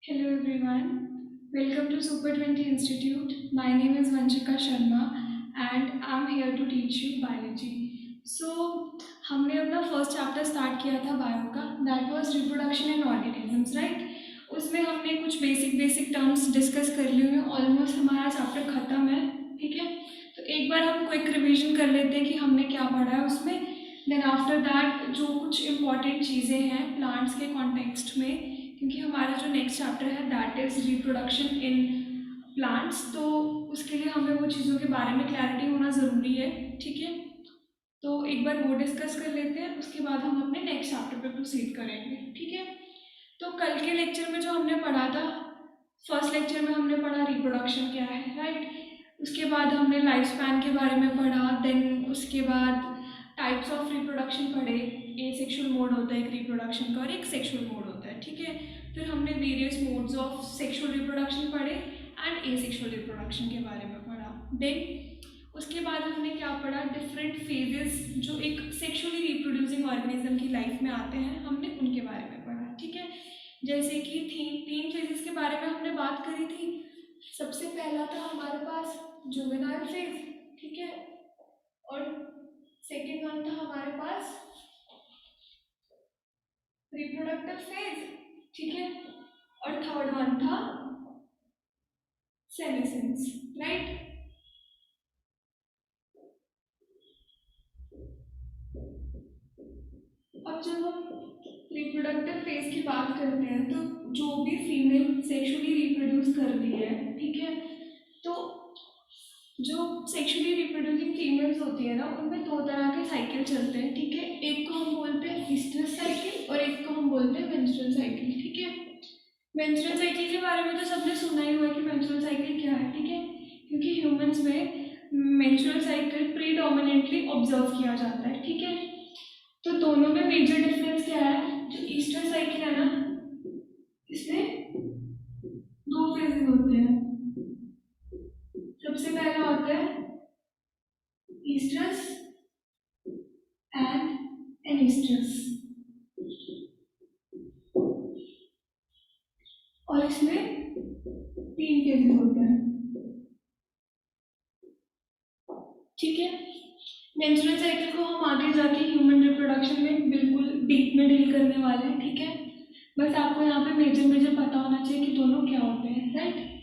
Hello everyone, welcome to Super 20 Institute. My name is Vanchika Sharma and I'm here to teach you biology. So, हमने अपना first chapter start किया था bio का, that was reproduction in organisms, right. उसमें हमने कुछ basic terms discuss कर लिए हैं, ऑलमोस्ट हमारा चैप्टर खत्म है, ठीक है। तो एक बार हम क्विक रिवीजन कर लेते हैं कि हमने क्या पढ़ा है उसमें। देन आफ्टर दैट जो कुछ इम्पॉर्टेंट चीज़ें हैं प्लांट्स के कॉन्टेक्स्ट में, क्योंकि हमारा जो नेक्स्ट चैप्टर है that is reproduction in plants, तो उसके लिए हमें वो चीज़ों के बारे में क्लैरिटी होना ज़रूरी है, ठीक है। तो एक बार वो डिस्कस कर लेते हैं, उसके बाद हम अपने नेक्स्ट चैप्टर पे प्रोसीड करेंगे, ठीक है। तो कल के लेक्चर में जो हमने पढ़ा था, फर्स्ट लेक्चर में हमने पढ़ा रिप्रोडक्शन क्या है, राइट। उसके बाद हमने लाइफ स्पैन के बारे में पढ़ा, देन उसके बाद टाइप्स ऑफ रिप्रोडक्शन पढ़े। ए सेक्शुअल मोड होता है एक रिप्रोडक्शन का और एक सेक्शुअल मोड होता है, ठीक है। फिर हमने various modes of sexual reproduction पढ़े एंड ए सेक्शुअल रिप्रोडक्शन के बारे में पढ़ा। देन उसके बाद हमने क्या पढ़ा, डिफरेंट फेजेस जो एक सेक्शुअली रिप्रोड्यूसिंग ऑर्गेनिज्म की लाइफ में आते हैं, हमने उनके बारे में पढ़ा, ठीक है। जैसे कि तीन फेजेस के बारे में हमने बात करी थी। सबसे पहला था हमारे पास जुवेनाइल फेज, ठीक है, और सेकेंड वन था हमारे पास रिप्रोडक्टिव फेज, ठीक है, और थर्ड वन था सेनेसेंस, राइट। अब जब हम रिप्रोडक्टिव फेज की बात करते हैं तो जो भी फीमेल सेक्सुअली रिप्रोड्यूस कर रही है, ठीक है, तो जो सेक्सुअली रिप्रोड्यूसिंग फीमेल्स होती है ना, उनमें दो तरह के साइकिल चलते हैं, ठीक है। एक को हम बोलते हैं ईस्ट्रस साइकिल और एक को हम बोलते हैं मेंस्ट्रुअल साइकिल, ठीक है। मेंस्ट्रुअल साइकिल के बारे में तो सबने सुना ही हुआ कि मेंस्ट्रुअल साइकिल क्या है, ठीक है, क्योंकि ह्यूमंस में मेंस्ट्रुअल साइकिल प्रीडोमिनेंटली ऑब्जर्व किया जाता है, ठीक है। तो दोनों में मेजर डिफरेंस क्या है, जो ईस्टर साइकिल है ना, इसमें दो फेजेस होते हैं। सबसे पहला होता है ईस्ट्रस एंड एनिस्ट्रस, और इसमें तीन फेजेस होते हैं, ठीक है। मेंस्ट्रुअल साइकिल को हम आगे जाके ह्यूमन रिप्रोडक्शन में बिल्कुल डीप में डील करने वाले हैं, ठीक है। बस आपको यहाँ पे मेजर पता होना चाहिए कि दोनों क्या होते हैं, राइट।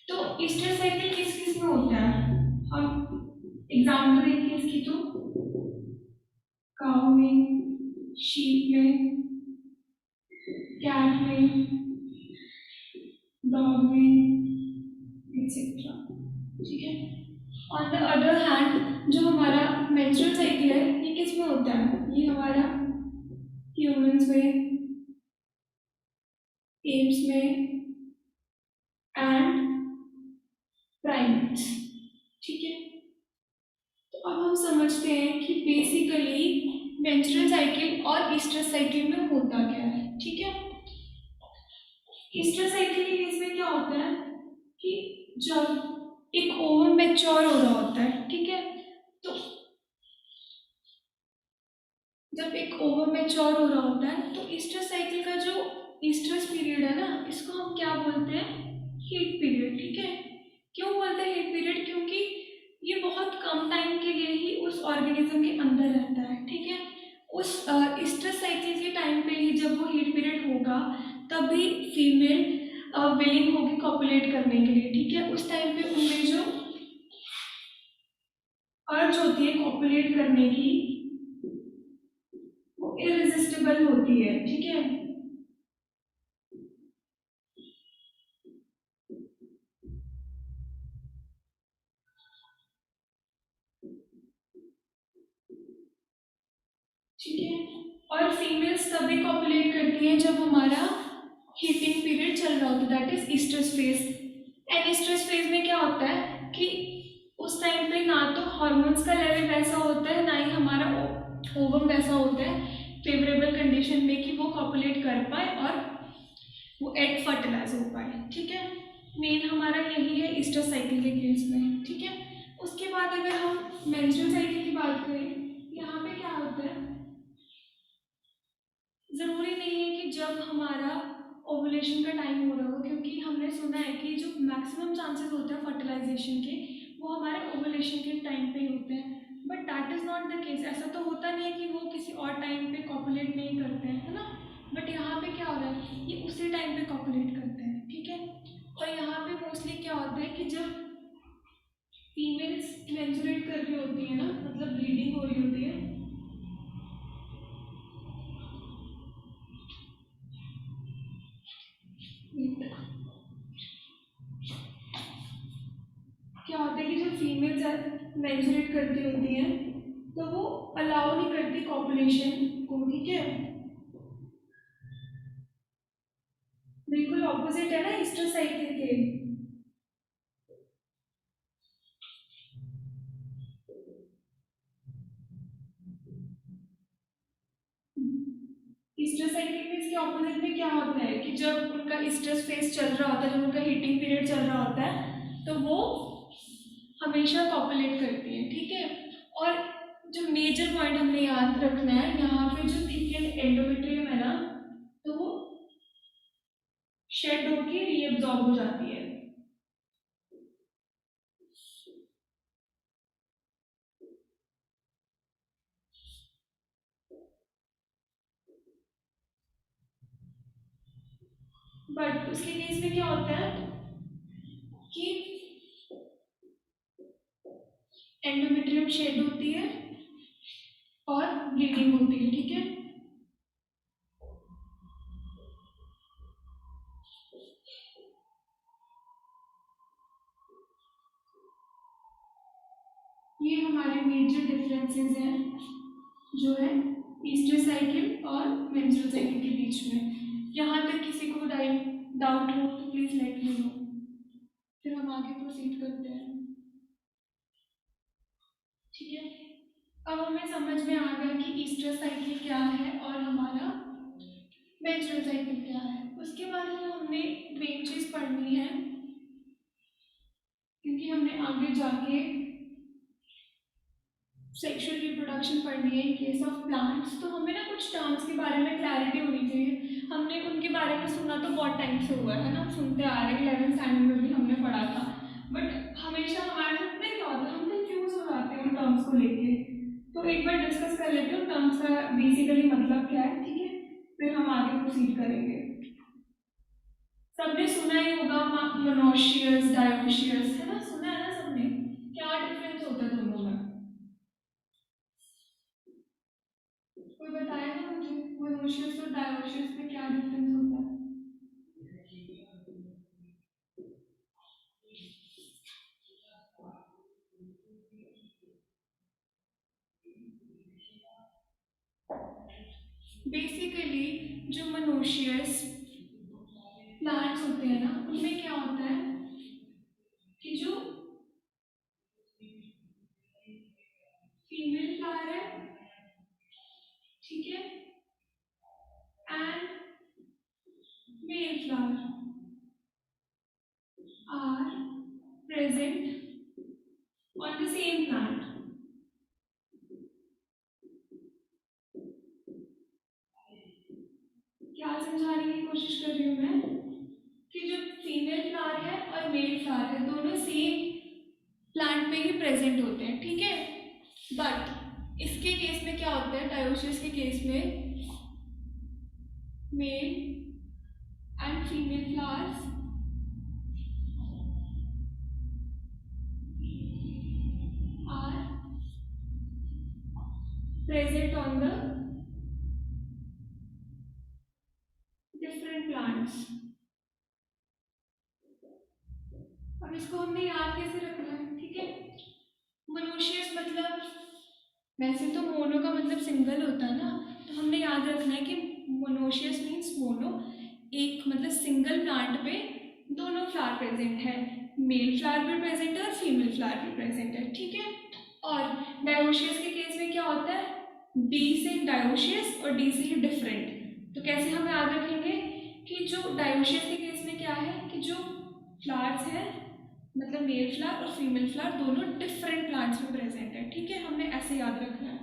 तो ईस्टर साइकिल किस किस में होता है, हम एग्जाम्पल देखिए इसकी, तो काऊ में, शीप में, कैट में, डॉग में, एक्सेट्रा, ठीक है। ऑन द अदर हैंड जो हमारा मेंस्ट्रुअल साइकिल है ये किस में होता है, ये हमारा ह्यूमंस में, एप्स में एंड प्राइमेट्स, ठीक है। तो अब हम समझते हैं कि बेसिकली मेंस्ट्रुअल साइकिल और ईस्टर साइकिल में होता क्या है, ठीक है। ईस्टर साइकिल के केस में क्या होता है कि जब एक ओवम मैच्योर हो रहा होता है, ठीक है, तो जब एक ओवम मैच्योर हो रहा होता है तो ईस्टर साइकिल का जो ईस्टर्स पीरियड है ना, इसको हम क्या बोलते हैं, हीट पीरियड, ठीक है। क्यों बोलते हैं हीट पीरियड, क्योंकि ये बहुत कम टाइम के लिए ही उस ऑर्गेनिज्म के अंदर रहता है, ठीक है। उस ईस्टर साइकिल के टाइम पे ही जब वो हीट पीरियड होगा तभी फीमेल विलिंग होगी कॉपुलेट करने के लिए, ठीक है। उस टाइम पे उनमें जो अर्ज होती है कॉपुलेट करने की वो इरेजिस्टिबल होती है, ठीक है। ठीक है, और फीमेल्स तभी कॉपुलेट करती हैं जब हमारा हीटिंग पीरियड चल रहा होता है, that is estrus phase. Anestrus phase में क्या होता है कि उस टाइम पे ना तो हार्मोन्स का लेवल वैसा होता है, ना ही हमारा ओवम वैसा होता है फेवरेबल कंडीशन में कि वो कॉपुलेट कर पाए और वो एग फर्टिलाइज हो पाए, ठीक है। मेन हमारा यही है ईस्टर साइकिल के केस में, ठीक है। उसके बाद अगर हम मेंस्ट्रुअल साइकिल की बात करें, यहाँ पे क्या होता है, जरूरी नहीं है कि जब हमारा ओवुलेशन का टाइम हो रहा होगा, क्योंकि हमने सुना है कि जो मैक्सिमम चांसेस होते हैं फर्टिलाइजेशन के वो हमारे ओवुलेशन के टाइम पे ही होते हैं, but that is not the case. ऐसा तो होता नहीं है कि वो किसी और टाइम पे कॉपुलेट नहीं करते हैं, है ना। बट यहाँ पे क्या हो रहा है, ये उसी टाइम पे कॉपुलेट करते हैं, ठीक है। और यहाँ पे मोस्टली क्या होता है कि जब फीमेल्स मेंस्ट्रुएट कर रही होती है ना, मतलब ब्लीडिंग हो रही होती है, क्या होता है कि जब फीमेल्स मेंस्ट्रुएट करती होती हैं तो वो अलाउ नहीं करती कॉपुलेशन को, ठीक है। बिल्कुल ऑपोजिट है ना ईस्टर साइकिल के। ईस्टर साइकिल में इसके ऑपोजिट में क्या होता है कि जब उनका ईस्टर फेज चल रहा होता है, जब उनका हीटिंग पीरियड चल रहा होता है, तो वो हमेशा कॉपुलेट करती है, ठीक है। और जो मेजर पॉइंट हमें याद रखना है, यहाँ पे जो थिकनेड एंडोमेट्रियम है ना, तो वो शेड होके रीअब्सॉर्ब हो जाती है। बट उसके केस में क्या होता है कि एंडोमेट्रियम शेड होती है और ब्लीडिंग होती है, ठीक है। ये हमारे मेजर डिफरेंसेस हैं जो है ईस्टर साइकिल और मेंस्ट्रुअल साइकिल के बीच में। यहाँ तक किसी को डाउट हो तो प्लीज लेट मी नो, फिर हम आगे प्रोसीड करते हैं, ठीक है। अब हमें समझ में आ गया कि ईस्टर साइकिल क्या है और हमारा मेंस्ट्रुअल साइकिल क्या है। उसके बाद में हमने मेन चीज पढ़नी है, क्योंकि हमने आगे जाके सेक्सुअल रिप्रोडक्शन पढ़नी है इन केस ऑफ प्लांट्स, तो हमें ना कुछ टर्म्स के बारे में क्लैरिटी होनी चाहिए। हमने उनके बारे में सुना तो बहुत टाइम से हुआ है ना, सुनते आ रहे हैं, 11th स्टैंडर्ड में भी हमने पढ़ा था, बट हमेशा हमारे साथ नहीं क्या होता, हम कंफ्यूज हो जाते हैं उन टर्म्स को लेके। तो एक बार डिस्कस कर लेते हैं उन टर्म्स का बेसिकली मतलब क्या है, ठीक है, फिर हम आगे प्रोसीड करेंगे। सबने सुना ही होगा मोनोशियस डायोशियस, है ना, सुना है ना सबने। क्या डिफरेंस होता है दोनों में, कोई बताएगा मुझे मोनोशियस और डायोशियस में क्या डिफरेंस होता है। बेसिकली जो मोनोशियस प्लांट्स होते हैं ना, उनमें क्या होता है कि जो फीमेल फ्लावर है, ठीक है, and male flower are present on the same plant. क्या समझाने की कोशिश कर रही हूँ मैं कि जो फीमेल फ्लावर है और मेल फ्लावर है दोनों सेम प्लांट पे ही प्रेजेंट होते हैं, ठीक है। बट इसके केस में क्या होता है, डायोसिस के केस में male and female flowers are present on the different plants. अब इसको हमने याद कैसे रखना है, ठीक है। मोनोशियस मतलब, वैसे तो मोनो का मतलब सिंगल होता है ना, तो हमने याद रखना है कि मोनोशियस मीन्स मोनो, एक मतलब सिंगल प्लांट पे दोनों फ्लावर प्रेजेंट है, मेल फ्लावर भी प्रेजेंट है और फीमेल फ्लावर भी प्रेजेंट है, ठीक है। और डायोशियस के केस में क्या होता है, डी से डायोशियस और डी से ही डिफरेंट। तो कैसे हम याद रखेंगे कि जो डायोशियस के केस में क्या है कि जो फ्लावर्स हैं, मतलब मेल फ्लावर और फीमेल फ्लावर दोनों डिफरेंट प्लांट्स में प्रेजेंट है, ठीक है, हमने ऐसे याद रखना है,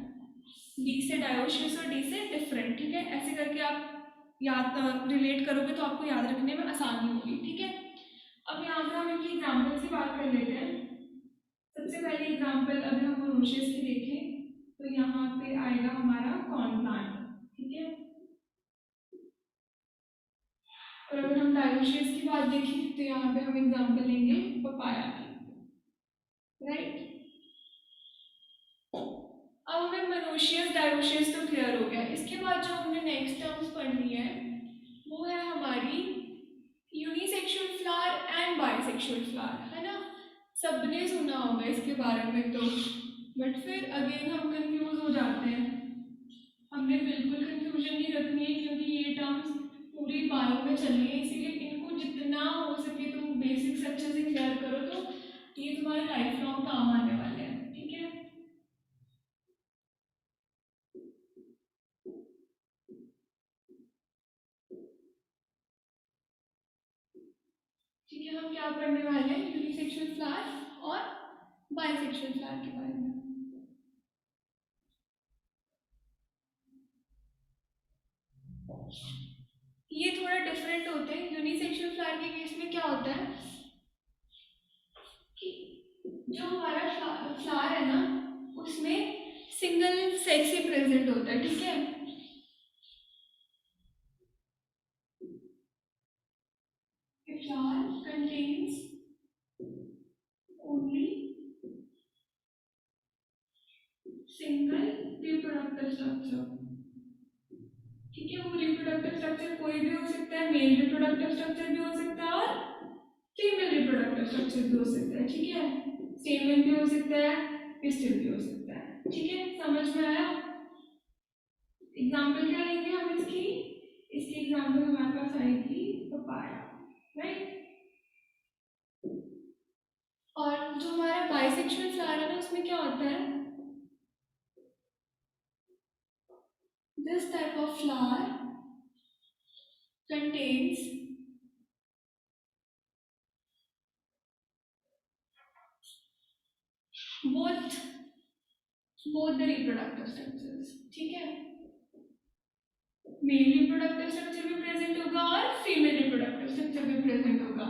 डी से डायोशियस और डी से डिफरेंट, ठीक है, ऐसे करके आप याद रिलेट करोगे तो आपको याद रखने में आसानी होगी, ठीक है। अब यहाँ पर हम इनकी एग्जाम्पल्स की बात कर लेते हैं। सबसे पहले एग्जाम्पल अगर हम मोनोशियस की देखें तो यहाँ पे आएगा हमारा कॉर्न प्लांट, ठीक है। और अगर हम डायोशियस की बात देखें तो यहाँ पे हम एग्जाम्पल लेंगे पपाया की, राइट। अब हमें मोनोशियस डायोशियस तो क्लियर हो गया। इसके बाद जो हमने नेक्स्ट टर्म्स पढ़नी है वो है हमारी unisexual flower and bisexual flower, है ना। सबने सुना होगा इसके बारे में तो, बट फिर अगेन हम कंफ्यूज हो जाते हैं। हमने बिल्कुल कंफ्यूजन नहीं रखनी है क्योंकि ये टर्म्स पूरी बायो में चल रही है, इसीलिए इनको जितना हो सके तुम बेसिक्स अच्छे से क्लियर करो तो ये तुम्हारे लाइफ लॉन्ग काम आने वाले हैं, ठीक है। ठीक है, हम क्या पढ़ने वाले हैं यूनिसेक्सुअल फ्लावर और बाइसेक्सुअल फ्लावर के बारे में। ये थोड़ा डिफरेंट होते हैं। यूनिसेक्सुअल फ्लावर के केस में क्या होता है कि जो हमारा फ्लावर है ना उसमें सिंगल सेक्स ही प्रेजेंट होता है, ठीक है। Flower contains only single reproductive structure, ठीक है। वो रिप्रोडक्टिव स्ट्रक्चर कोई भी हो सकता है, मेल रिप्रोडक्टिव स्ट्रक्चर भी हो सकता है और फीमेल रिप्रोडक्टिव स्ट्रक्चर भी हो सकता है, ठीक है। स्टेमन भी हो सकता है, पिस्टिल भी हो सकता है, ठीक है। समझ में आया। एग्जाम्पल क्या लेंगे हम इसकी एग्जाम्पल हमारे पास आएगी पपाया, राइट। और जो हमारा बाइसेक्सुअल फ्लावर है ना उसमें क्या होता है, this type of flower contains both the reproductive structures, ठीक है। मेल रिप्रोडक्टिव स्ट्रक्चर भी प्रेजेंट होगा और फीमेल रिप्रोडक्टिव स्ट्रक्चर भी प्रेजेंट होगा।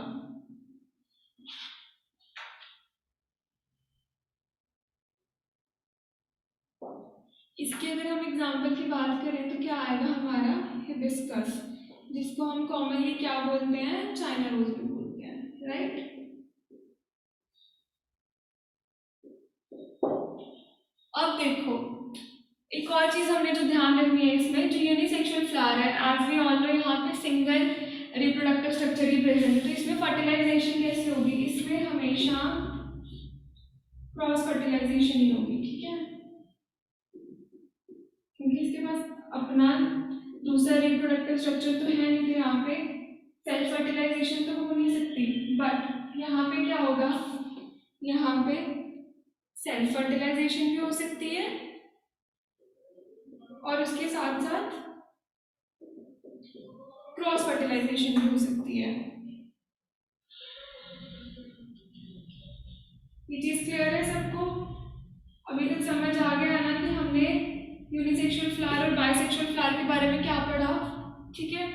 इसके अगर हम एग्जाम्पल की बात करें तो क्या आएगा हमारा हिबिस्कस, जिसको हम कॉमनली क्या बोलते हैं, चाइना रोज भी बोलते हैं, राइट। अब देखो एक और चीज हमने जो ध्यान रखनी है इसमें, जो यूनिसेक्सुअल फ्लावर है एज वी ऑल नो यहाँ पे सिंगल रिप्रोडक्टिव स्ट्रक्चर ही प्रेजेंट है, तो इसमें फर्टिलाइजेशन कैसे होगी, इसमें हमेशा क्रॉस फर्टिलाइजेशन ही होगी, ठीक है। क्योंकि इसके पास अपना दूसरा रिप्रोडक्टिव स्ट्रक्चर तो है नहीं, तो यहाँ पे सेल्फ फर्टिलाइजेशन तो हो नहीं सकती। बट यहाँ पे क्या होगा, यहाँ पे सेल्फ फर्टिलाइजेशन भी हो सकती है और उसके साथ साथ क्रॉस फर्टिलाइजेशन भी हो सकती है। ये चीज क्लियर है सबको? अभी तक समझ आ गया ना कि हमने यूनिसेक्सुअल फ्लावर और बाइसेक्सुअल फ्लावर के बारे में क्या पढ़ा, ठीक है।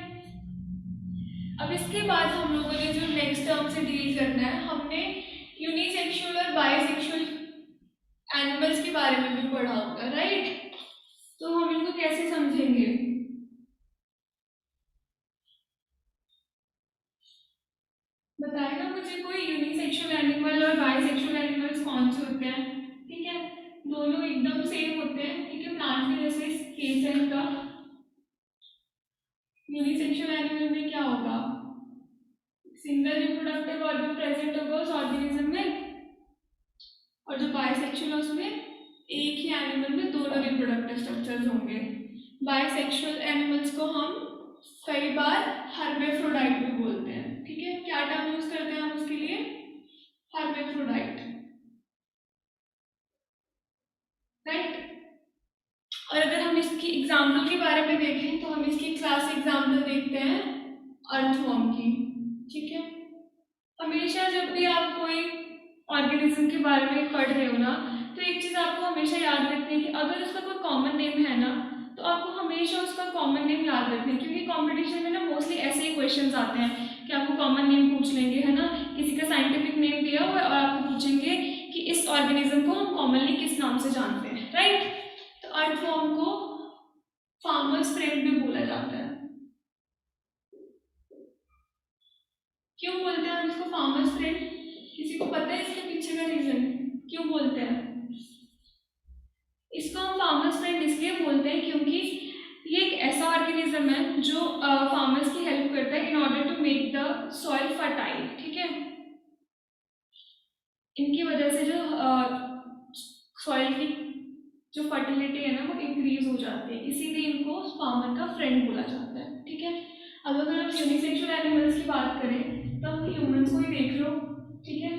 अब इसके बाद हम लोगों ने जो नेक्स्ट टर्म से डील करना है, हमने यूनिसेक्सुअल और बाइसेक्सुअल एनिमल्स के बारे में भी पढ़ा होगा, राइट। तो हम इनको कैसे समझेंगे, बताएगा मुझे कोई यूनिसेक्सुअल एनिमल और बाइसेक्सुअल एनिमल्स कौन से होते हैं, ठीक है। दोनों एकदम सेम होते हैं, ठीक है, प्लांट के जैसे केस है इनका। यूनिसेक्सुअल एनिमल में क्या होगा, सिंगल रिप्रोडक्टिव ऑर्गन प्रेजेंट होगा उस ऑर्गेनिज्म में, और जो बाइसेक्सुअल है उसमें एक ही एनिमल में दोनों रिप्रोडक्टिव स्ट्रक्चर्स होंगे। बाइसेक्सुअल एनिमल्स को हम कई बार हर्मेफ्रोडाइट भी बोलते हैं, ठीक है। क्या टर्म यूज करते हैं हम उसके लिए, हर्मेफ्रोडाइट, राइट। और अगर हम इसकी एग्जाम्पल के बारे में देखें तो हम इसकी क्लास एग्जाम्पल देखते हैं अर्थवर्म की, ठीक है। हमेशा जब भी आप कोई ऑर्गेनिज्म के बारे में पढ़ रहे हो ना, तो एक चीज आपको हमेशा याद रखनी है कि अगर उसका कोई कॉमन नेम है ना तो आपको हमेशा उसका कॉमन नेम याद रखना है, क्योंकि कॉम्पिटिशन क्वेश्चंस आते हैं कि आपको कॉमन नेम पूछ लेंगे, है ना, किसी का साइंटिफिक नेम दिया हुआ और आपको पूछेंगे कि इस ऑर्गेनिज्म को हम कॉमनली किस नाम से जानते हैं, राइट। तो अर्थवॉर्म को फार्मर्स फ्रेंड भी बोला जाता है। क्यों बोलते हैं हम इसको फार्मर्स फ्रेंड? किसी को पता है इसके पीछे का रीजन क्यों बोलते हैं? इसको हम फार्मर्स फ्रेंड इसलिए बोलते हैं क्योंकि ये एक ऐसा ऑर्गेनिज्म है जो फार्मर्स की हेल्प करता है in order to make the soil fertile, ठीक है। इनकी वजह से जो सॉइल की जो फर्टिलिटी है ना वो इंक्रीज हो जाती है, इसीलिए इनको फार्मर का फ्रेंड बोला जाता है, ठीक है। अब अगर हम यूनिसेक्सुअल एनिमल्स की बात करें तो हम ह्यूमंस को ही देख लो, ठीक है।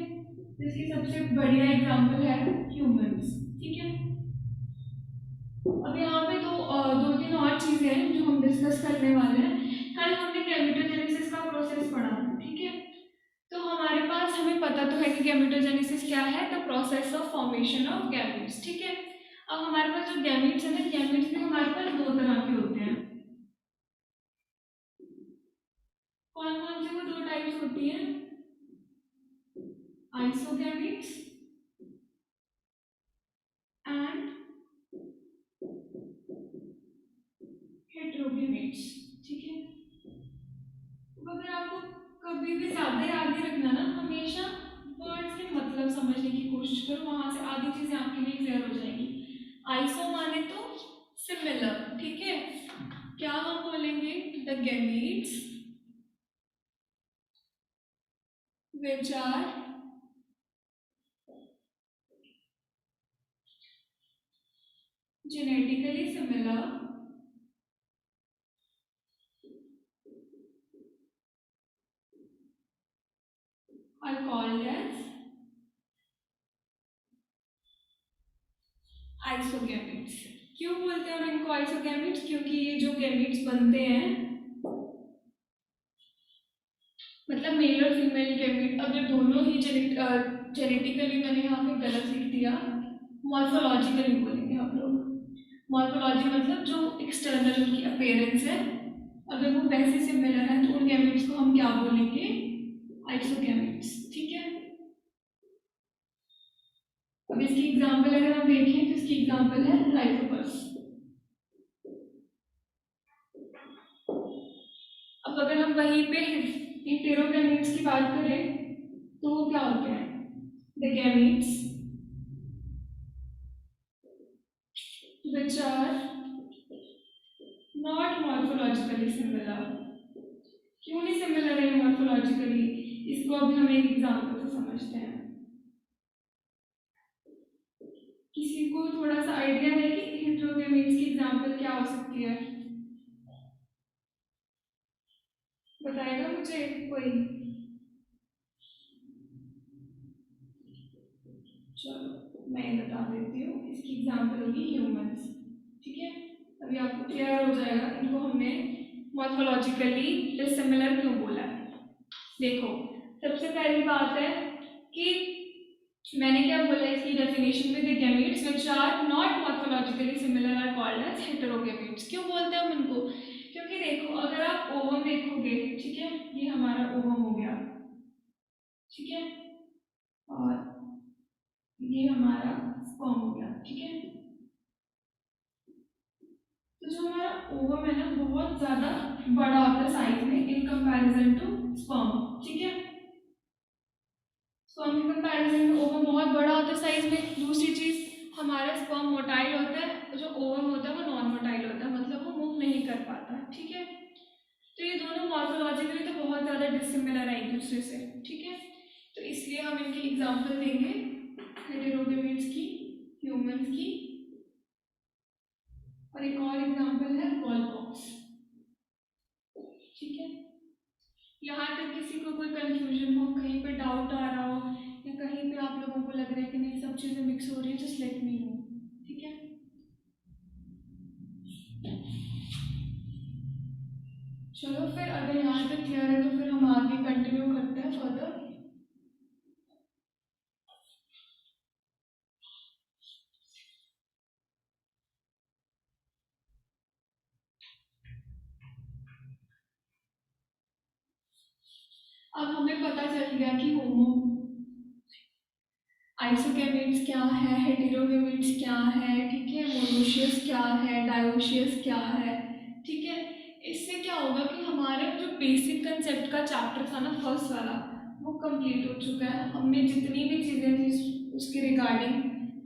इसकी सबसे बढ़िया एग्जांपल है ह्यूमंस, ठीक है। अब यहाँ पे दो तीन और चीजें हैं जो हम डिस्कस करने वाले हैं। कल हमने गैमेटोजेनेसिस का प्रोसेस पढ़ा, ठीक है। तो हमारे पास हमें पता तो है कि गैमेटोजेनेसिस क्या है, the process of formation of gametes, ठीक है। अब हमारे पास जो गैमेट्स है ना, गैमेट्स भी हमारे पास दो तरह के होते हैं। कौन कौन से वो दो टाइप्स होती हैं? आइसोगैमेट्स एंड हेटेरोगैमेट्स, ठीक है। अगर आपको कभी भी ज्यादा याद नहीं रखना ना, हमेशा वर्ड्स के मतलब समझने की कोशिश करो, वहां से आधी चीजें आपके लिए क्लियर हो जाएंगी। आइसो माने तो सिमिलर, ठीक है। क्या हम बोलेंगे? The gametes which are genetically similar are called as आइसोगैमेट्स। क्यों बोलते हैं हम इनको आइसोगैमेट्स? क्योंकि ये जो गैमेट्स बनते हैं, मतलब मेल और फीमेल गैमेट अगर दोनों ही जेनेटिकली, मैंने यहाँ पे गलत लिख दिया, मॉर्फोलॉजिकली बोलेंगे हम लोग। मॉर्फोलॉजी मतलब जो एक्सटर्नल उनकी अपीयरेंस है, अगर वो वैसे सिमिलर है तो उन गैमेट्स को हम क्या बोलेंगे? आइसोगैमेट्स, ठीक है। अब इसकी एग्जांपल अगर हम देखें तो इसकी एग्जांपल है लाइकोपस। अब अगर हम वहीं पे हेटेरोगैमेट्स की बात करें तो वो क्या होते हैं? The gametes which are not morphologically similar। क्यों नहीं सिमिलर है मॉर्फोलॉजिकली? इसको अभी हम एक एग्जांपल से समझते हैं। किसी को थोड़ा सा आइडिया है कि हेटेरोगैमेट्स की एग्जांपल क्या हो सकती है? बताएगा मुझे कोई? चलो मैं बता देती हूँ, इसकी एग्जांपल होगी ह्यूमंस, ठीक है। अभी आपको क्लियर हो जाएगा इनको हमने मॉर्फोलॉजिकली डिसिमिलर क्यों बोला है। देखो, सबसे पहली बात है कि मैंने क्या बोला इसकी डेफिनेशन में, the gametes which are not morphologically similar are called as heterogametes. क्यों बोलते हैं हम इनको? क्योंकि देखो, अगर आप ओवम देखोगे, ठीक है, ये हमारा ओवम हो गया, ठीक है, और ये हमारा स्पर्म हो गया, ठीक है। तो जो हमारा ओवम है ना, बहुत ज्यादा बड़ा होता है साइज में इन कंपैरिजन टू स्पर्म, ठीक है। स्पर्म के कंपैरिजन में ओवम बहुत बड़ा होता है साइज में। दूसरी चीज, हमारा स्पर्म मोटाइल होता है, जो ओवम होता है वो नॉन मोटाइल होता है, मतलब वो मूव नहीं कर पाता, ठीक है। तो ये दोनों मॉर्फोलॉजिकली तो बहुत ज्यादा डिसिमिलर है एक दूसरे से, ठीक है। तो इसलिए हम इनकी एग्जांपल देंगे हेटेरोगैमेट्स की, ह्यूमंस की, और एक और एग्जांपल है वॉलपॉक्स, ठीक है। यहाँ तक किसी को कोई कंफ्यूजन हो, कहीं पे डाउट आ रहा हो, या कहीं पे आप लोगों को लग रहा है कि नहीं सब चीजें मिक्स हो रही है, जस्ट लेट मी नो, ठीक है। चलो फिर, अगर यहाँ तक क्लियर है तो फिर हम आगे कंटिन्यू करते हैं फर्दर। अब हमें पता चल गया कि होमो आइसोगैमेट्स क्या है, हेटेरोगैमेट्स क्या है, ठीक है, मोनोशियस क्या है, डायोशियस क्या है, ठीक है। इससे क्या होगा कि हमारे जो बेसिक कंसेप्ट का चैप्टर था ना फर्स्ट वाला, वो कंप्लीट हो चुका है। हमने जितनी भी चीज़ें थी उसके रिगार्डिंग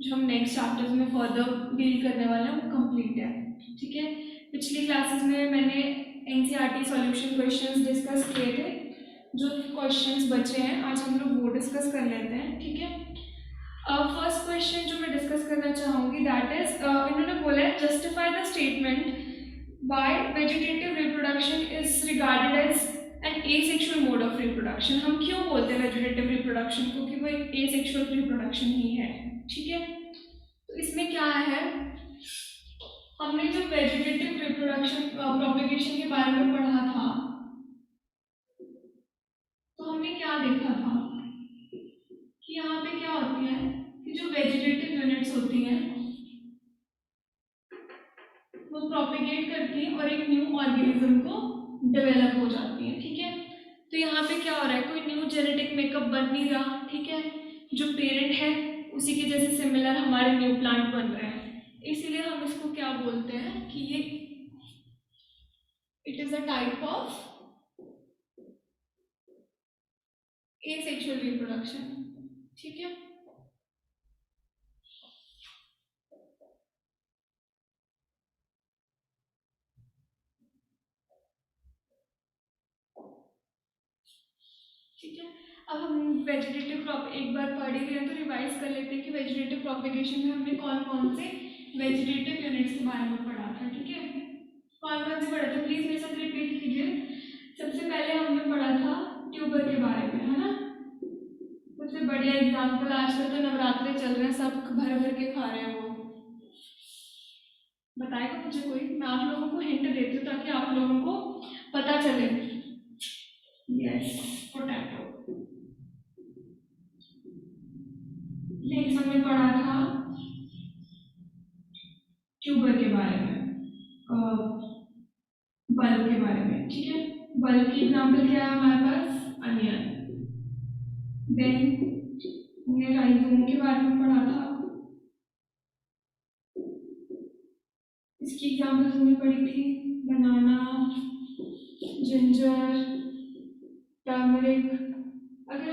जो हम नेक्स्ट चैप्टर्स में फर्दर डील करने वाले हैं वो कंप्लीट है, ठीक है। पिछली क्लासेस में मैंने एनसीईआरटी सॉल्यूशन क्वेश्चंस डिस्कस किए थे। जो क्वेश्चंस बचे हैं आज हम लोग वो डिस्कस कर लेते हैं, ठीक है। फर्स्ट क्वेश्चन जो मैं डिस्कस करना चाहूँगी दैट इज इन्होंने बोला है justify the statement why vegetative reproduction is regarded as an asexual mode of reproduction. हम क्यों बोलते हैं वेजिटेटिव रिप्रोडक्शन को कि वो एक एसेक्सुअल रिप्रोडक्शन ही है, ठीक है। तो इसमें क्या है, हमने जो वेजिटेटिव रिप्रोडक्शन प्रोपेगेशन के बारे में पढ़ा था तो हमने क्या देखा था कि यहाँ पे क्या होती है कि जो वेजिटेटिव यूनिट्स होती हैं वो प्रोपेगेट करती हैं और एक न्यू ऑर्गेनिज्म को डेवलप हो जाती हैं, ठीक है। तो यहाँ पे क्या हो रहा है, कोई न्यू जेनेटिक मेकअप बन नहीं रहा, ठीक है। जो पेरेंट है उसी के जैसे सिमिलर हमारे न्यू प्लांट बन रहे हैं, इसीलिए हम इसको क्या बोलते हैं कि ये it is a type of asexual reproduction, ठीक है। ठीक है, अब हम वेजिटेटिव क्रॉप एक बार पढ़ ही रहे हैं तो रिवाइज कर लेते हैं कि वेजिटेटिव प्रोपेगेशन में हमने कौन कौन से वेजिटेटिव यूनिट्स के बारे में पढ़ा था, ठीक है। कौन कौन से पढ़ा था प्लीज मेरे साथ रिपीट कीजिए। सबसे पहले हमने पढ़ा था ट्यूबर के बारे में, है ना। सबसे बढ़िया एग्जाम्पल आजकल तो नवरात्रे चल रहे हैं, सब भर भर के खा रहे हैं वो। बताएगा मुझे कोई, मैं आप लोगों को हिंट देती हूँ ताकि आप लोगों को पता चले। Yes, potato. नेक्स्ट हमने पढ़ा था ट्यूबर के बारे में, बल्ब के बारे में, ठीक है। बल्ब की एग्जाम्पल क्या है हमारे पास, अनियन। देन हमने राइजोम के बारे में पढ़ा था, इसकी एग्जाम्पल हमने पढ़ी थी बनाना, जिंजर, टर्मरिक। अगर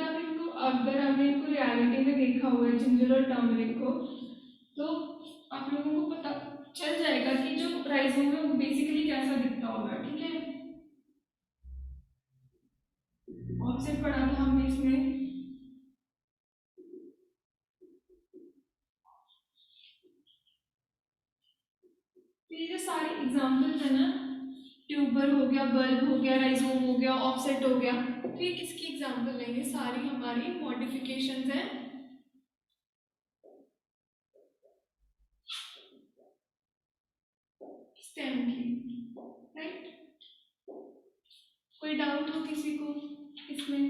आपने इनको रियलिटी में देखा हुआ है जिंजर और टर्मरिक को, तो आप लोगों को पता चल जाएगा कि जो राइजोम है वो बेसिकली कैसा दिखता होगा, ठीक है। ऑप्शन पढ़ा था हमने इसमें। तो ये जो सारे एग्जाम्पल्स है ना, ट्यूबर हो गया, बल्ब हो गया, राइजोम हो गया, ऑफसेट हो गया, तो ये किसकी एग्जाम्पल है, ये सारी हमारी मॉडिफिकेशंस हैं स्टेम की, राइट। कोई डाउट हो किसी को इसमें?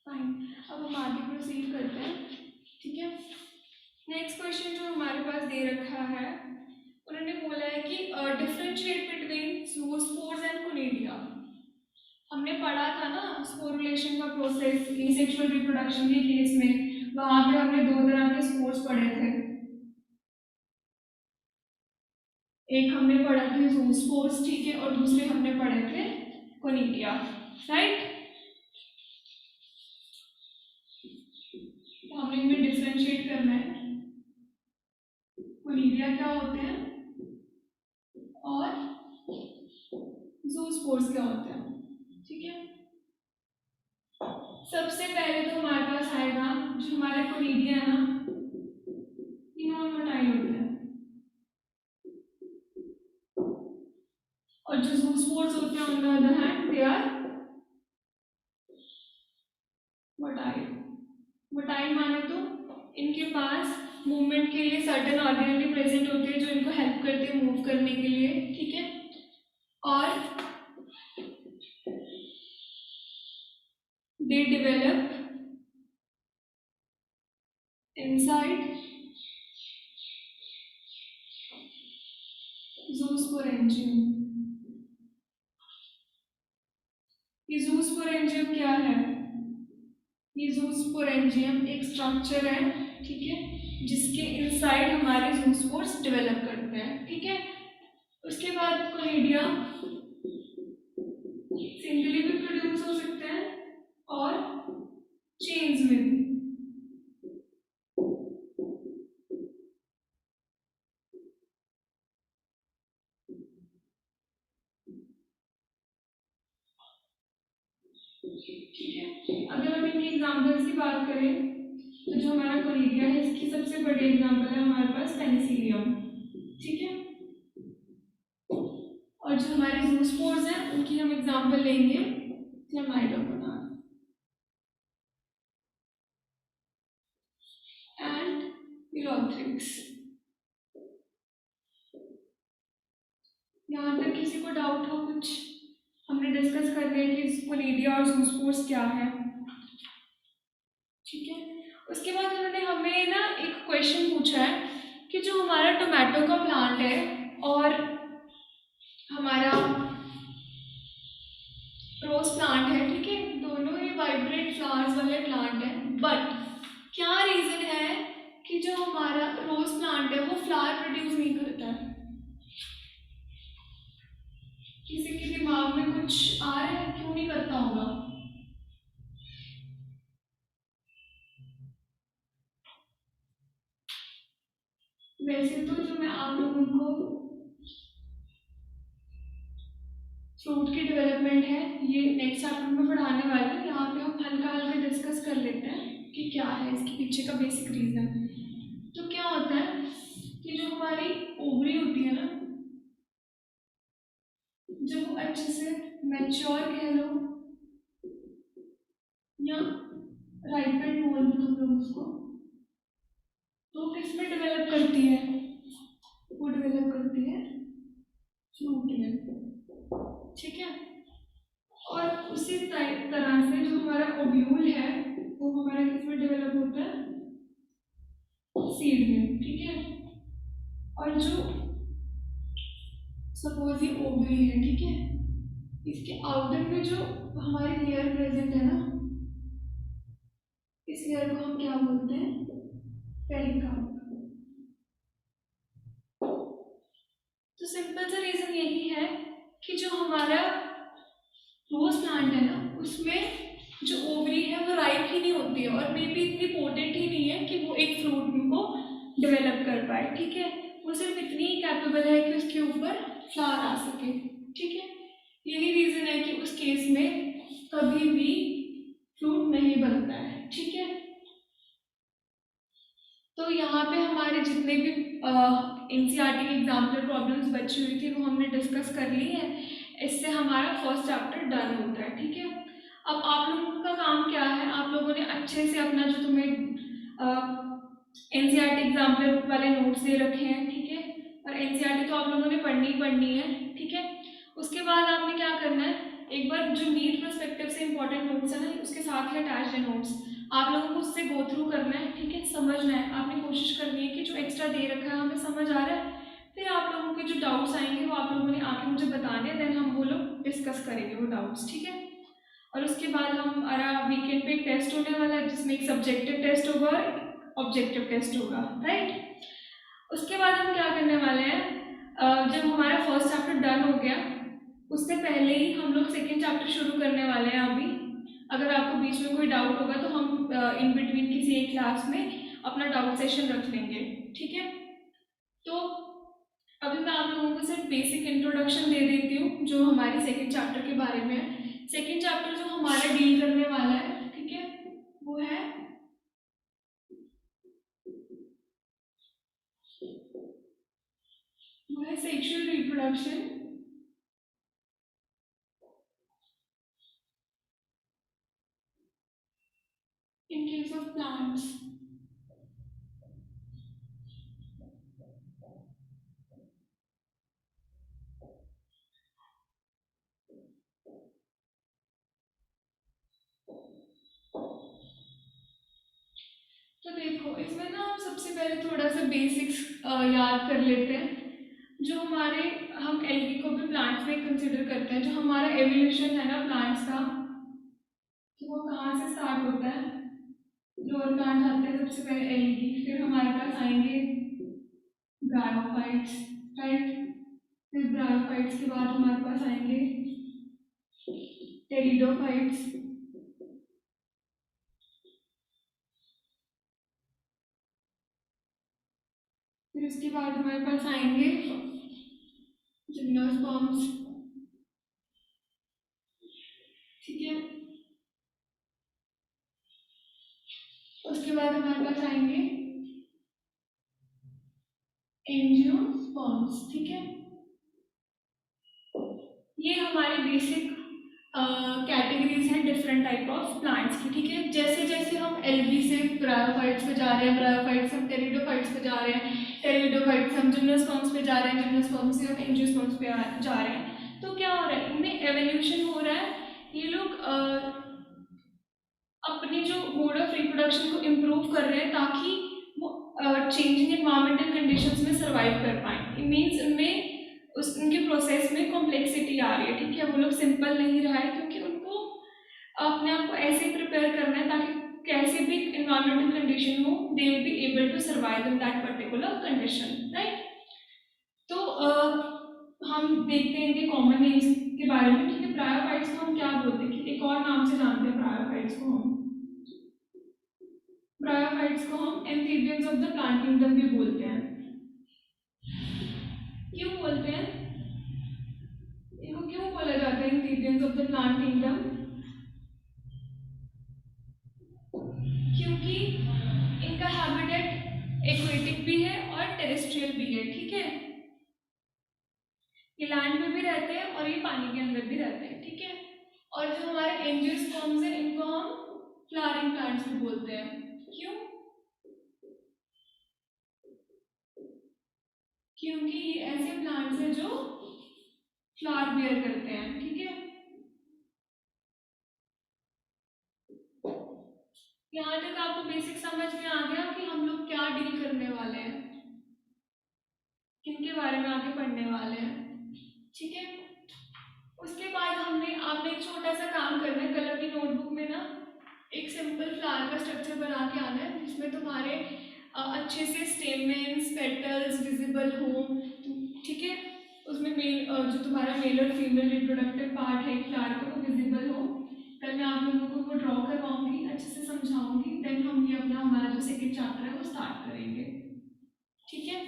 फाइन, अब हम आगे प्रोसीड करते हैं, ठीक है। नेक्स्ट क्वेश्चन जो हमारे पास दे रखा है, उन्होंने बोला है कि differentiate between zoospores and conidia. हमने पढ़ा था ना स्पोरुलेशन का प्रोसेस एसेक्सुअल रिप्रोडक्शन के केस में, वहां पे हमने दो तरह के स्पोर्स पढ़े थे। एक हमने पढ़े थे जूस्पोर्स, ठीक है, और दूसरे हमने पढ़े थे कोनिडिया, राइट। तो हमें इनमें डिफरेंशिएट करना है, कोनिडिया क्या होते हैं और जूस्पोर्स क्या होते हैं, ठीक है। सबसे पहले तो हमारे पास आएगा जो हमारे कोनिडिया है ना, ये नॉन मोटाइल होते हैं, और जो जूस्पोर्स होते हैं on the other hand they are motile. Motile माने तो इनके पास मूवमेंट के लिए सर्टेन ऑर्गेनेली प्रेजेंट होते हैं जो इनको हेल्प करते हैं मूव करने के लिए, ठीक है। और दे डेवलप इनसाइड zoosporangium, ये ज़ूस्पोरेंजियम क्या है? ये ज़ूस्पोरेंजियम एक स्ट्रक्चर है, ठीक है, जिसके इनसाइड हमारे ज़ूस्पोर्स डेवलप करते हैं, ठीक है। उसके बाद कोलिडिया सिंगली भी प्रोड्यूस हो सकते हैं और चेन्स में भी। ठीक है, अगर हम इनके एग्जाम्पल्स की बात करें तो जो हमारा कोलिडिया है इसकी सबसे बड़ी एग्जाम्पल है हमारे पास पेनिसिलियम, ठीक है। और जो हमारे ज़ूस्पोर्स हैं उनकी हम एग्जाम्पल लेंगे क्लेमाइडोमोना एंड यूरोथ्रिक्स। यहाँ तक किसी को डाउट हो कुछ? हमने डिस्कस कर लिया कि कोलिडिया और ज़ूस्पोर्स क्या है, ठीक है। उसके बाद उन्होंने हमें ना एक क्वेश्चन पूछा है कि जो हमारा टोमेटो का प्लांट है और हमारा रोज प्लांट है, ठीक है, दोनों ही वाइब्रेट फ्लावर्स वाले प्लांट है, बट क्या रीजन है कि जो हमारा रोज प्लांट है वो फ्लावर प्रोड्यूस नहीं करता है? किसी के दिमाग में कुछ आ रहा है क्यों नहीं करता होगा? वैसे तो जो मैं आप लोगों को फ्रूट की डेवलपमेंट है ये नेक्स्ट चैप्टर में पढ़ाने वाले हैं, यहाँ पे हम हल्का हल्का डिस्कस कर लेते हैं कि क्या है इसके पीछे का बेसिक रीजन। तो क्या होता है कि जो हमारी ओवरी होती है ना, जब वो अच्छे से मैच्योर कह लो या राइपेंड बोल दो तुम लोग उसको, तो किस में डेवलप करती है? वो डेवलप करती है फ्रूट में, ठीक है। और उसी तरह से जो हमारा ओव्यूल है वो हमारा किस में डेवलप होता है? सीड में, ठीक है। और जो सपोज ये ओवरी है, ठीक है, इसके आउटर में जो हमारी लेयर प्रेजेंट है ना, इस लेयर को हम क्या बोलते हैं? पेरिकार्प। तो सिंपल सा रीजन यही है कि जो हमारा रोज प्लांट है ना उसमें जो ओवरी है वो राइप ही नहीं होती है और मे बी इतनी पोटेंट ही नहीं है कि वो एक फ्रूट को डेवलप कर पाए, ठीक है। वो सिर्फ इतनी ही कैपेबल है कि उसके ऊपर फ्लावर आ सके, ठीक है। यही रीजन है कि उस केस में कभी भी फ्रूट नहीं बनता है, ठीक है। तो यहाँ पे हमारे जितने भी एनसीईआरटी के एग्जाम्पल प्रॉब्लम्स बची हुई थी वो हमने डिस्कस कर ली है। इससे हमारा फर्स्ट चैप्टर डन होता है, ठीक है। अब आप लोगों का काम क्या है, आप लोगों ने अच्छे से अपना जो तुम्हें एनसीईआरटी एग्जाम्पल वाले नोट्स दे रखे हैं, ठीक है, और एनसीईआरटी तो आप लोगों ने पढ़नी ही पढ़नी है, ठीक है। उसके बाद आपने क्या करना है, एक बार जो नीट पर्सपेक्टिव से इंपॉर्टेंट नोट्स है ना उसके साथ ही अटैच है नोट्स, आप लोगों को उससे गो थ्रू करना है, ठीक है, समझना है। आपने कोशिश करनी है कि जो एक्स्ट्रा दे रखा है हमें समझ आ रहा है, फिर आप लोगों के जो डाउट्स आएंगे वो आप लोगों ने आके मुझे बताने हैं, देन हम वो लोग डिस्कस करेंगे वो डाउट्स, ठीक है। और उसके बाद हमारा वीकेंड पे एक टेस्ट होने वाला है जिसमें एक सब्जेक्टिव टेस्ट होगा और ऑब्जेक्टिव टेस्ट होगा, राइट। उसके बाद हम क्या करने वाले हैं, जब हमारा फर्स्ट चैप्टर डन हो गया उससे पहले ही हम लोग सेकेंड चैप्टर शुरू करने वाले हैं अभी। अगर आपको बीच में कोई डाउट होगा तो हम इन बिटवीन किसी एक क्लास में अपना डाउट सेशन रख लेंगे, ठीक है। तो अभी मैं आप लोगों को सिर्फ बेसिक इंट्रोडक्शन दे देती हूँ जो हमारी सेकेंड चैप्टर के बारे में है। सेकेंड चैप्टर जो हमारा डील करने वाला है, ठीक है, वो है sexual reproduction in case of plants. तो देखो इसमें ना हम सबसे पहले थोड़ा सा बेसिक्स याद कर लेते हैं। जो हमारे हम एल्गी को भी प्लांट्स में कंसिडर करते हैं। जो हमारा एवोल्यूशन है ना प्लांट्स का, तो वो कहाँ से स्टार्ट होता है? लोअर प्लांट आते हैं सबसे पहले एल्गी, फिर हमारे पास आएंगे ब्रायोफाइट्स, राइट। फिर ब्रायोफाइट्स के बाद हमारे पास आएंगे टेरिडोफाइट्स, फिर उसके बाद हमारे पास आएंगे जिम्नोस्पर्म्स, ठीक है। उसके बाद हमारे पास आएंगे एंजियोस्पर्म्स, ठीक है। ये हमारे बेसिक कैटेगरीज हैं डिफरेंट टाइप ऑफ प्लांट्स की, ठीक है। जैसे जैसे हम एल्गी से ब्रायोफाइट्स पे जा रहे हैं, ब्रायोफाइट्स हम टेरिडोफाइट्स पे जा रहे हैं, टेरिडोफाइट्स हम जिम्नोस्पर्म्स पे जा रहे हैं, जिम्नोस्पर्म्स से हम एंजियोस्पर्म्स पे जा रहे हैं, तो क्या हो रहा है? इनमें एवोल्यूशन हो रहा है। ये लोग अपने जो मोड ऑफ रिप्रोडक्शन को इम्प्रूव कर रहे हैं ताकि वो चेंजिंग एनवायरमेंटल कंडीशंस में सर्वाइव कर पाए। इट मीन्स उनमें उनके प्रोसेस में कॉम्प्लेक्सिटी आ रही है, ठीक है। वो लोग सिंपल नहीं रहा है क्योंकि उनको अपने आप को ऐसे प्रिपेयर करना है ताकि कैसे भी एनवायरमेंटल कंडीशन हो, they will be able to survive in that particular condition, right. तो हम देखते हैं इनके कॉमन नेम्स के बारे में, ठीक है। ब्रायोफाइट्स को हम क्या बोलते हैं? एक और नाम से जानते हैं ब्रायोफाइट्स को हम। ब्रायोफाइट्स को हम amphibians of the plant kingdom भी बोलते हैं। क्यों बोलते हैं? इनको क्यों बोला जाता है amphibians of the plant kingdom? क्योंकि इनका हैबिटेट एक्वेटिक भी है और टेरेस्ट्रियल भी है, ठीक है। ये लैंड में भी रहते हैं और ये पानी के अंदर भी रहते हैं, ठीक है। और जो हमारे एंजियोस्पर्म्स हैं इनको हम फ्लावरिंग प्लांट्स भी बोलते हैं। क्यों? क्योंकि ये ऐसे प्लांट्स हैं जो फ्लावर बियर करते हैं, ठीक है। यहाँ तक आपको बेसिक समझ में आ गया कि हम लोग क्या डील करने वाले हैं, किनके बारे में आगे पढ़ने वाले हैं, ठीक है। उसके बाद आपने एक छोटा सा काम करना है। कलर की नोटबुक में ना एक सिंपल फ्लावर का स्ट्रक्चर बना के आना है जिसमें तुम्हारे अच्छे से स्टेमेंस पेटल्स विजिबल हो, ठीक है। उसमें जो तुम्हारा मेल और फीमेल रिप्रोडक्टिव पार्ट है फ्लावर का वो विजिबल हो। कल मैं आप लोगों को वो ड्रॉ करवाऊंगी, अच्छे से समझाऊंगी, देन हम ये अपना हमारा जो सेकेंड चैप्टर है वो स्टार्ट करेंगे, ठीक है।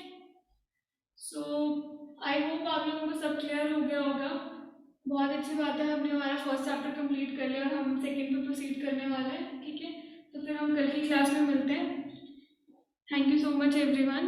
सो आई होप आप लोगों को सब क्लियर हो गया होगा। बहुत अच्छी बात है, हमने हमारा फर्स्ट चैप्टर कंप्लीट कर लिया और हम सेकेंड पे प्रोसीड करने वाले हैं, ठीक है। तो फिर हम कल की क्लास में मिलते हैं। Thank you so much everyone.